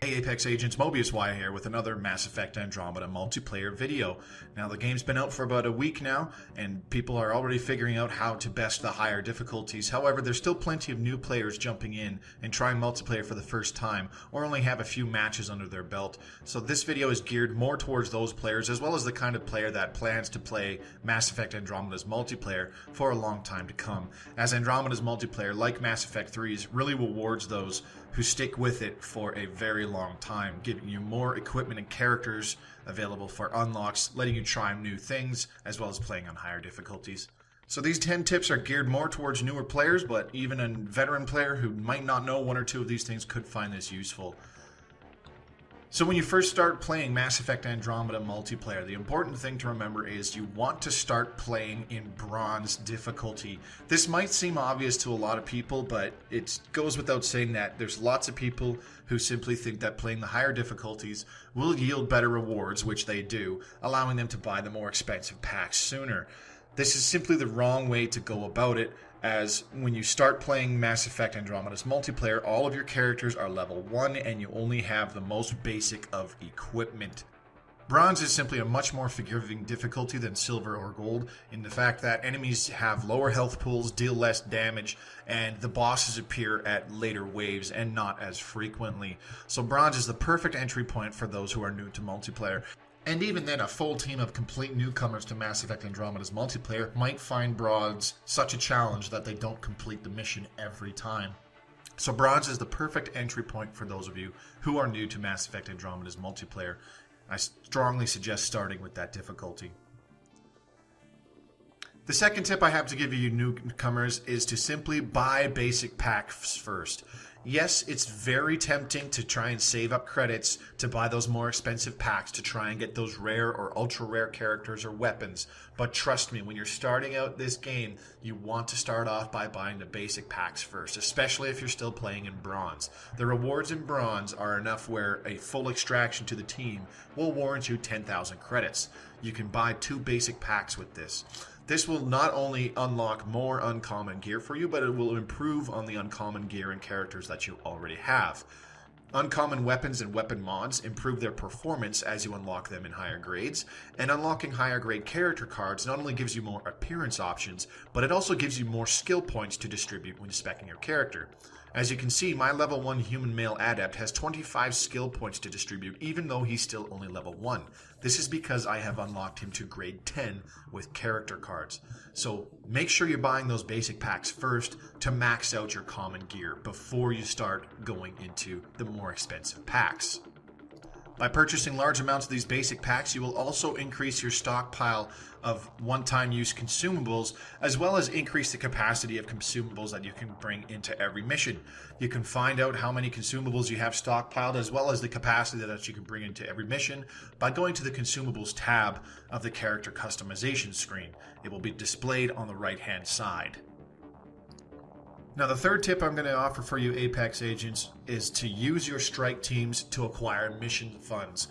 Hey Apex Agents, Mobius here with another Mass Effect Andromeda multiplayer video. Now the game's been out for about a week now, and people are already figuring out how to best the higher difficulties. However, there's still plenty of new players jumping in and trying multiplayer for the first time, or only have a few matches under their belt. So this video is geared more towards those players, as well as the kind of player that plans to play Mass Effect Andromeda's multiplayer for a long time to come. As Andromeda's multiplayer, like Mass Effect 3's, really rewards those who stick with it for a very long time, giving you more equipment and characters available for unlocks, letting you try new things, as well as playing on higher difficulties. So these 10 tips are geared more towards newer players, but even a veteran player who might not know one or two of these things could find this useful. So when you first start playing Mass Effect Andromeda multiplayer, the important thing to remember is you want to start playing in bronze difficulty. This might seem obvious to a lot of people, but it goes without saying that there's lots of people who simply think that playing the higher difficulties will yield better rewards, which they do, allowing them to buy the more expensive packs sooner. This is simply the wrong way to go about it, as when you start playing Mass Effect Andromeda's multiplayer, all of your characters are level 1 and you only have the most basic of equipment. Bronze is simply a much more forgiving difficulty than silver or gold, in the fact that enemies have lower health pools, deal less damage, and the bosses appear at later waves and not as frequently. So bronze is the perfect entry point for those who are new to multiplayer. And even then, a full team of complete newcomers to Mass Effect Andromeda's multiplayer might find bronze such a challenge that they don't complete the mission every time. So bronze is the perfect entry point for those of you who are new to Mass Effect Andromeda's multiplayer. I strongly suggest starting with that difficulty. The second tip I have to give you newcomers is to simply buy basic packs first. Yes, it's very tempting to try and save up credits to buy those more expensive packs to try and get those rare or ultra rare characters or weapons. But trust me, when you're starting out this game, you want to start off by buying the basic packs first, especially if you're still playing in bronze. The rewards in bronze are enough where a full extraction to the team will warrant you 10,000 credits. You can buy 2 basic packs with this. This will not only unlock more uncommon gear for you, but it will improve on the uncommon gear and characters that you already have. Uncommon weapons and weapon mods improve their performance as you unlock them in higher grades, and unlocking higher grade character cards not only gives you more appearance options, but it also gives you more skill points to distribute when speccing your character. As you can see, my level 1 human male adept has 25 skill points to distribute, even though he's still only level 1. This is because I have unlocked him to grade 10 with character cards. So make sure you're buying those basic packs first to max out your common gear before you start going into the more expensive packs. By purchasing large amounts of these basic packs, you will also increase your stockpile of one-time use consumables, as well as increase the capacity of consumables that you can bring into every mission. You can find out how many consumables you have stockpiled, as well as the capacity that you can bring into every mission by going to the consumables tab of the character customization screen. It will be displayed on the right-hand side. Now, the third tip I'm going to offer for you Apex agents is to use your strike teams to acquire mission funds.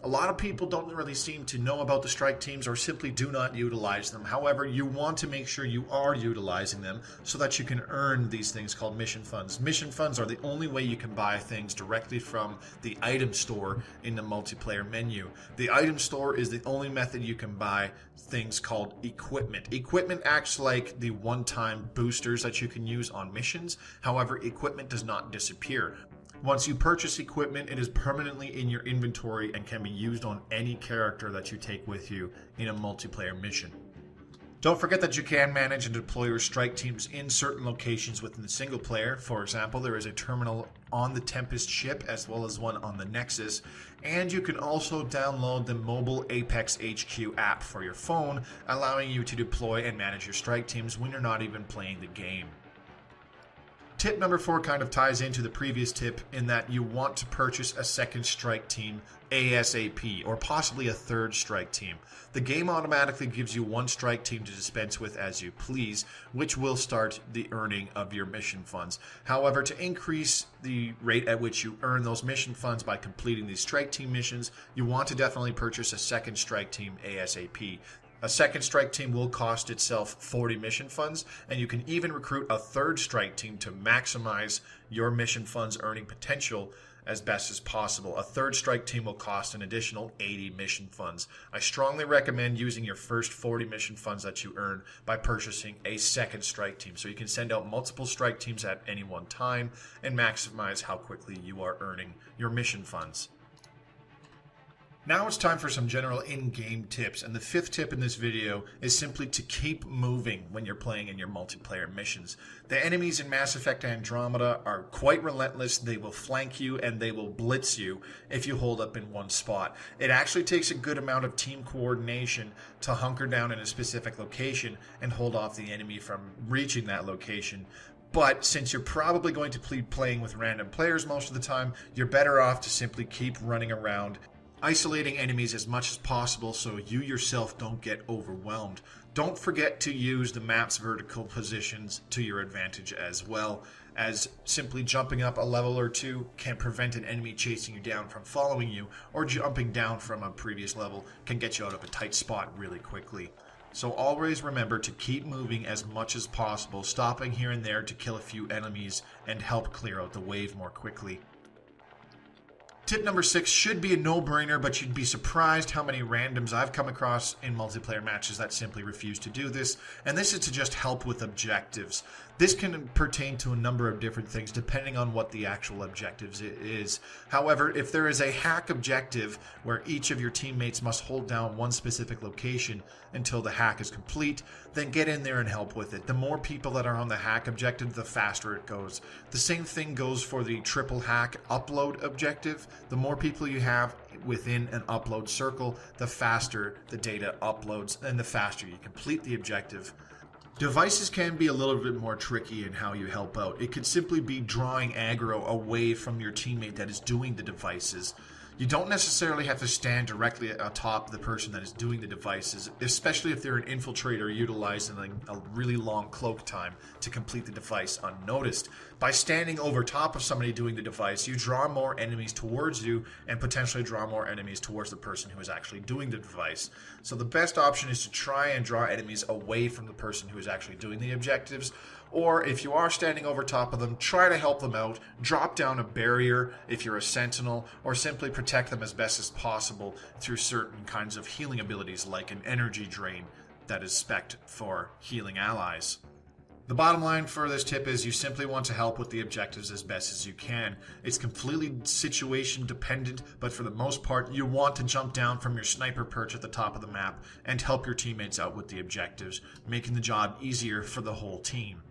A lot of people don't really seem to know about the strike teams or simply do not utilize them. However, you want to make sure you are utilizing them so that you can earn these things called mission funds. Mission funds are the only way you can buy things directly from the item store in the multiplayer menu. The item store is the only method you can buy things called equipment. Equipment acts like the one-time boosters that you can use on missions. However, equipment does not disappear. Once you purchase equipment, it is permanently in your inventory and can be used on any character that you take with you in a multiplayer mission. Don't forget that you can manage and deploy your strike teams in certain locations within the single player. For example, there is a terminal on the Tempest ship as well as one on the Nexus, and you can also download the mobile Apex HQ app for your phone, allowing you to deploy and manage your strike teams when you're not even playing the game. Tip number 4 kind of ties into the previous tip in that you want to purchase a second strike team ASAP, or possibly a third strike team. The game automatically gives you 1 strike team to dispense with as you please, which will start the earning of your mission funds. However, to increase the rate at which you earn those mission funds by completing these strike team missions, you want to definitely purchase a second strike team ASAP. A second strike team will cost itself 40 mission funds, and you can even recruit a third strike team to maximize your mission funds earning potential as best as possible. A third strike team will cost an additional 80 mission funds. I strongly recommend using your first 40 mission funds that you earn by purchasing a second strike team, so you can send out multiple strike teams at any one time and maximize how quickly you are earning your mission funds. Now it's time for some general in-game tips, and the fifth tip in this video is simply to keep moving when you're playing in your multiplayer missions. The enemies in Mass Effect Andromeda are quite relentless. They will flank you and they will blitz you if you hold up in one spot. It actually takes a good amount of team coordination to hunker down in a specific location and hold off the enemy from reaching that location. But since you're probably going to be playing with random players most of the time, you're better off to simply keep running around, isolating enemies as much as possible so you yourself don't get overwhelmed. Don't forget to use the map's vertical positions to your advantage as well, as simply jumping up a level or two can prevent an enemy chasing you down from following you, or jumping down from a previous level can get you out of a tight spot really quickly. So always remember to keep moving as much as possible, stopping here and there to kill a few enemies and help clear out the wave more quickly. Tip number 6 should be a no-brainer, but you'd be surprised how many randoms I've come across in multiplayer matches that simply refuse to do this, and this is to just help with objectives. This can pertain to a number of different things depending on what the actual objectives is. However, if there is a hack objective where each of your teammates must hold down one specific location until the hack is complete, then get in there and help with it. The more people that are on the hack objective, the faster it goes. The same thing goes for the triple hack upload objective. The more people you have within an upload circle, the faster the data uploads and the faster you complete the objective. Devices can be a little bit more tricky in how you help out. It could simply be drawing aggro away from your teammate that is doing the devices. You don't necessarily have to stand directly atop the person that is doing the devices, especially if they're an infiltrator utilizing a really long cloak time to complete the device unnoticed. By standing over top of somebody doing the device, you draw more enemies towards you and potentially draw more enemies towards the person who is actually doing the device. So the best option is to try and draw enemies away from the person who is actually doing the objectives. Or if you are standing over top of them, try to help them out, drop down a barrier if you're a sentinel, or simply protect them as best as possible through certain kinds of healing abilities like an energy drain that is spec'd for healing allies. The bottom line for this tip is you simply want to help with the objectives as best as you can. It's completely situation dependent, but for the most part, you want to jump down from your sniper perch at the top of the map and help your teammates out with the objectives, making the job easier for the whole team.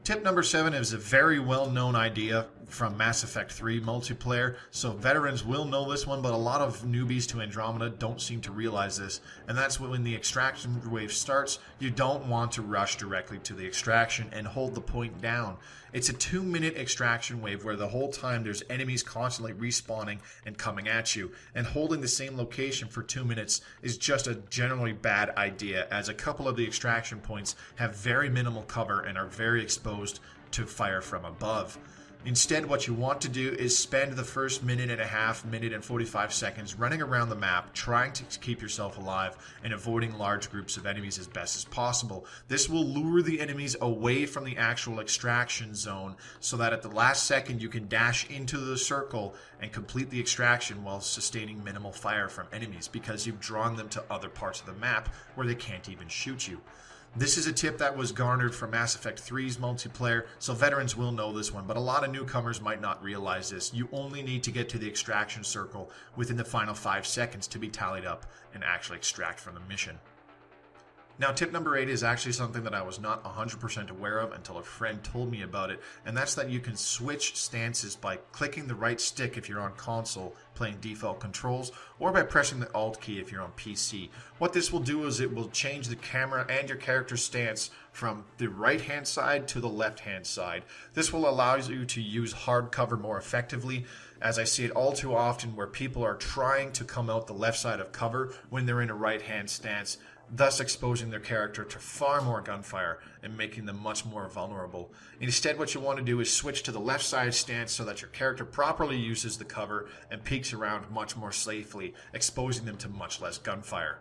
Tip number 7 is a very well-known idea from Mass Effect 3 multiplayer, so veterans will know this one, but a lot of newbies to Andromeda don't seem to realize this, and that's when the extraction wave starts, you don't want to rush directly to the extraction and hold the point down. It's a 2-minute extraction wave where the whole time there's enemies constantly respawning and coming at you, and holding the same location for 2 minutes is just a generally bad idea, as a couple of the extraction points have very minimal cover and are very exposed to fire from above. Instead, what you want to do is spend the first minute and a half, minute and 45 seconds running around the map, trying to keep yourself alive and avoiding large groups of enemies as best as possible. This will lure the enemies away from the actual extraction zone so that at the last second you can dash into the circle and complete the extraction while sustaining minimal fire from enemies because you've drawn them to other parts of the map where they can't even shoot you. This is a tip that was garnered from Mass Effect 3's multiplayer, so veterans will know this one, but a lot of newcomers might not realize this. You only need to get to the extraction circle within the final 5 seconds to be tallied up and actually extract from the mission. Now, tip number 8 is actually something that I was not 100% aware of until a friend told me about it, and that's that you can switch stances by clicking the right stick if you're on console playing default controls, or by pressing the Alt key if you're on PC. What this will do is it will change the camera and your character's stance from the right-hand side to the left-hand side. This will allow you to use hard cover more effectively, as I see it all too often where people are trying to come out the left side of cover when they're in a right-hand stance, thus exposing their character to far more gunfire and making them much more vulnerable. Instead, what you want to do is switch to the left side stance so that your character properly uses the cover and peeks around much more safely, exposing them to much less gunfire.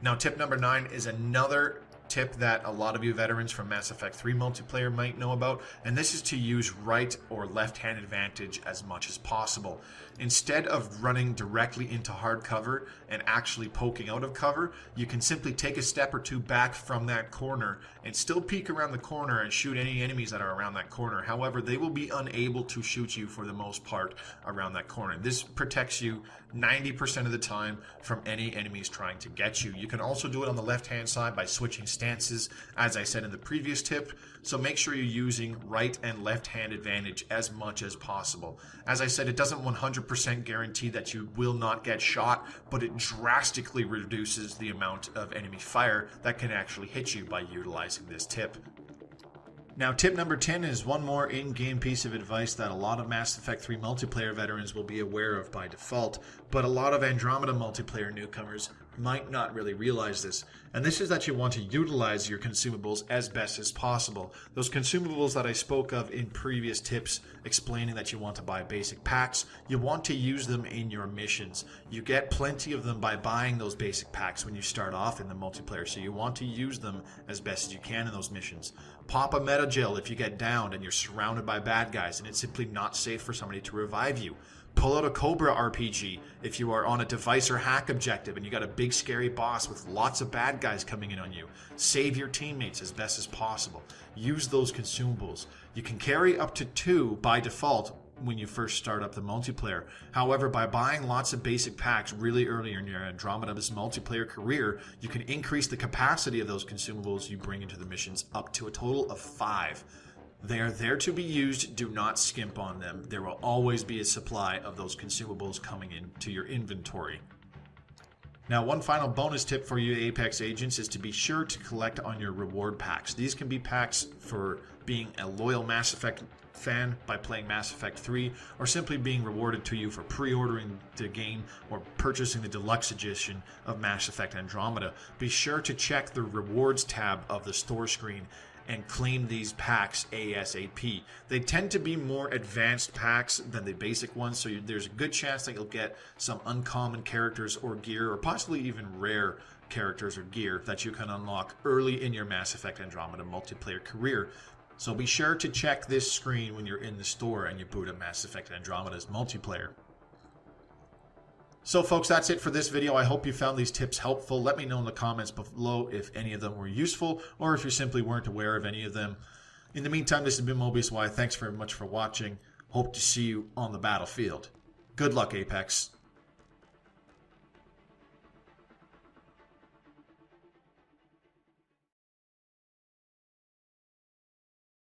Now, tip number 9 is another tip that a lot of you veterans from Mass Effect 3 multiplayer might know about, and this is to use right or left-hand advantage as much as possible. Instead of running directly into hard cover and actually poking out of cover, you can simply take a step or two back from that corner and still peek around the corner and shoot any enemies that are around that corner. However, they will be unable to shoot you for the most part around that corner. This protects you 90% of the time from any enemies trying to get you. You can also do it on the left-hand side by switching stances, as I said in the previous tip, so make sure you're using right and left-hand advantage as much as possible. As I said, it doesn't 100% guarantee that you will not get shot, but it drastically reduces the amount of enemy fire that can actually hit you by utilizing this tip. Now, tip number 10 is one more in-game piece of advice that a lot of Mass Effect 3 multiplayer veterans will be aware of by default, but a lot of Andromeda multiplayer newcomers might not really realize this. And this is that you want to utilize your consumables as best as possible. Those consumables that I spoke of in previous tips explaining that you want to buy basic packs, you want to use them in your missions. You get plenty of them by buying those basic packs when you start off in the multiplayer, so you want to use them as best as you can in those missions. Pop a meta gel if you get downed and you're surrounded by bad guys and it's simply not safe for somebody to revive you. Pull out a Cobra RPG if you are on a device or hack objective and you got a big scary boss with lots of bad guys coming in on you. Save your teammates as best as possible. Use those consumables. You can carry up to 2 by default when you first start up the multiplayer. However, by buying lots of basic packs really early in your Andromeda's multiplayer career, you can increase the capacity of those consumables you bring into the missions up to a total of 5. They are there to be used. Do not skimp on them. There will always be a supply of those consumables coming into your inventory. Now, one final bonus tip for you Apex agents is to be sure to collect on your reward packs. These can be packs for being a loyal Mass Effect fan by playing Mass Effect 3, or simply being rewarded to you for pre-ordering the game or purchasing the deluxe edition of Mass Effect Andromeda. Be sure to check the rewards tab of the store screen and claim these packs ASAP. They tend to be more advanced packs than the basic ones, so there's a good chance that you'll get some uncommon characters or gear, or possibly even rare characters or gear that you can unlock early in your Mass Effect Andromeda multiplayer career. So be sure to check this screen when you're in the store and you boot up Mass Effect Andromeda's multiplayer. So folks, that's it for this video. I hope you found these tips helpful. Let me know in the comments below if any of them were useful, or if you simply weren't aware of any of them. In the meantime, this has been Mobius. Thanks very much for watching. Hope to see you on the battlefield. Good luck, Apex.